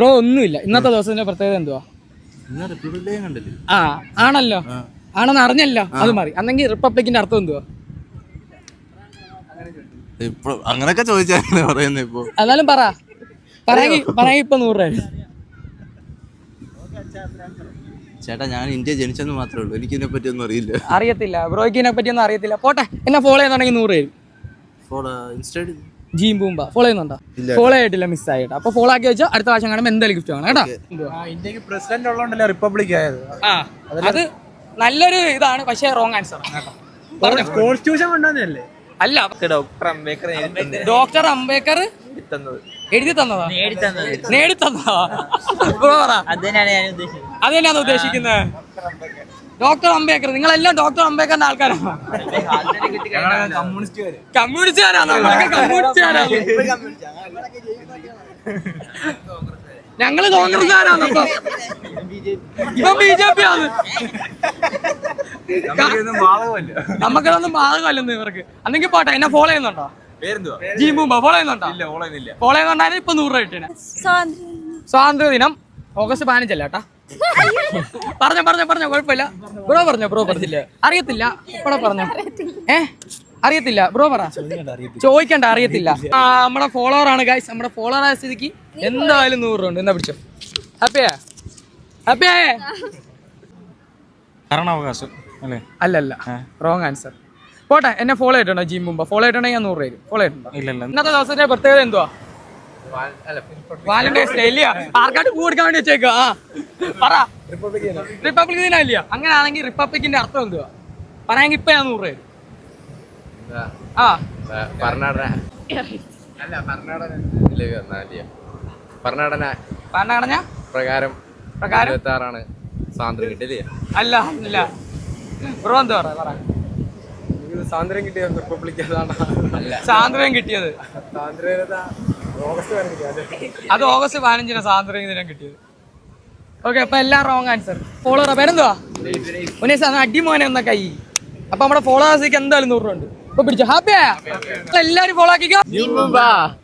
Bro ഒന്നുമില്ല. ഇന്നത്തെ ദിവസത്തിന്റെ പ്രത്യേകത എന്തുവാ? ആ ആണല്ലോ, ആണെന്ന് അറിഞ്ഞല്ലോ, അത് മാറി. അന്നെങ്കിൽ റിപ്പബ്ലിക്കിന്റെ അർത്ഥം എന്തുവാ? അങ്ങനൊക്കെ ചോദിച്ചാൽ പറയുന്നത്. ഇപ്പൊ എന്നാലും പറയാമെങ്കിൽ ഇപ്പൊ 100 രൂപ. ചേട്ടാ, ഞാൻ ഇന്ത്യ ജനിച്ചെന്ന് മാത്രമേ ഉള്ളൂ, എനിക്കിതിനെ പറ്റി ഒന്നും അറിയത്തില്ല. ബ്രോയ്ക്ക് ഇതിനെ പറ്റിയൊന്നും അറിയത്തില്ല. പോട്ടെ, എന്നെ ഫോളോ ചെയ്യുന്നുണ്ടെങ്കിൽ 100 രൂപ. ജീം ബൂമ്പ ഫോളോ ചെയ്യുന്നുണ്ടോ? ഫോളോ ആയിട്ടില്ല, മിസ്സായിട്ട്. അപ്പൊ ഫോളോ ആക്കി വെച്ചാൽ അടുത്ത പ്രാവശ്യം കാണുമ്പോൾ എന്തായാലും ഗിഫ്റ്റ് വേണം കേട്ടോ. ഇന്ത്യക്ക് പ്രസിഡന്റ് ഉള്ളതുകൊണ്ടല്ലേ റിപ്പബ്ലിക് ആയത്. അത് നല്ലൊരു ഇതാണ്, പക്ഷേ റോങ് ആൻസർ കേട്ടോ. കോൺസ്റ്റിറ്റ്യൂഷൻ കൊണ്ടുവന്നല്ലേ? അല്ല, ഡോക്ടർ അംബേദ്കർ എഴുതി തന്നതാ, നേടി തന്നതാ. അത് തന്നെയാണ് ഉദ്ദേശിക്കുന്നത്. ഡോക്ടർ അംബേദ്കർ. നിങ്ങളെല്ലാം ഡോക്ടർ അംബേദ്കറിന്റെ ആൾക്കാരാണ്. കമ്മ്യൂണിസ്റ്റുകാരാണ്. ഞങ്ങള് കോൺഗ്രസ്സുകാരാണ്. ഇപ്പൊ BJP ആണ്. നമുക്കതൊന്നും ബാധകമല്ലെന്ന് ഇവർക്ക്. അന്നെങ്കിൽ പോട്ടെ, എന്നെ ഫോളോ ചെയ്യുന്നുണ്ടോ? ജീമ്പൂമ്പ ഫോളോ ചെയ്യുന്നുണ്ടോ? ഫോളോ ചെയ്യുന്നുണ്ടായിരുന്നു. ഇപ്പൊ 100 രൂപ കിട്ടിയ സ്വാതന്ത്ര്യ ദിനം ഓഗസ്റ്റ് 15 അല്ല കേട്ടാ. പറഞ്ഞോ കുഴപ്പമില്ല. ബ്രോ പറഞ്ഞില്ല. അറിയത്തില്ല. ഇവിടെ പറഞ്ഞോ. അറിയത്തില്ല. ബ്രോ പറ. ചോദിക്കണ്ട, അറിയത്തില്ല. നമ്മുടെ ഫോളോവർ ആണ് ഗൈസ്. നമ്മുടെ ഫോളോവർ ആയ സ്ഥിതിക്ക് എന്തായാലും 100 രൂപ ഉണ്ട്. എന്നാ പിടിച്ചോ. ഹാപ്പിയായേ? ഭരണാവകാശം അല്ലല്ല, റോങ് ആൻസർ. പോട്ടെ, എന്നെ ഫോളോ ചെയ്തിട്ടുണ്ടോ? ജീം മുമ്പ് ഫോളോ ചെയ്തിട്ടുണ്ടെങ്കിൽ ഞാൻ 100 രൂപ തരും. ഫോളോ ചെയ്തിട്ടുണ്ടോ? ഇന്നത്തെ ദിവസത്തിന്റെ പ്രത്യേകത എന്തുവാ? വാലന്റൈൻസ് ഡേ ഇല്ല. ആർക്കാട്ട് പൂ കൊടുക്കാൻ വേണ്ടി വെച്ചേക്കാ. പറ. റിപ്പബ്ലിക് ദിനം ഇല്ല. അങ്ങനെയാണെങ്കിൽ റിപ്പബ്ലിക്കിന്റെ അർത്ഥം എന്തുവാ പറയാമെങ്കിൽ ഇപ്പൊ ഞാൻ 100 തരും. ഭരണഘടന പ്രകാരം സ്വാതന്ത്ര്യം കിട്ടില്ലേ? അല്ല ബ്രോ എന്താ പറ. സ്വാതന്ത്ര്യം കിട്ടിയത് റിപ്പബ്ലിക്. സ്വാതന്ത്ര്യം കിട്ടിയത് അത് ഓഗസ്റ്റ് 15 സ്വാതന്ത്ര്യ ദിനം കിട്ടിയത്. ഓക്കെ, അപ്പൊ എല്ലാം റോങ് ആൻസർ. ഫോളോവർ പേരെന്തുവാ? ഉനേഷ് അടിമോനെ എന്ന കൈ. അപ്പൊ നമ്മുടെ ഫോളോവേഴ്സിക്ക് എന്തായാലും 100 രൂപ ഉണ്ട്. ഇപ്പൊ പിടിച്ചോ. ഹാപ്പിയാ? എല്ലാരും ഫോളോ ആക്കിക്കോ.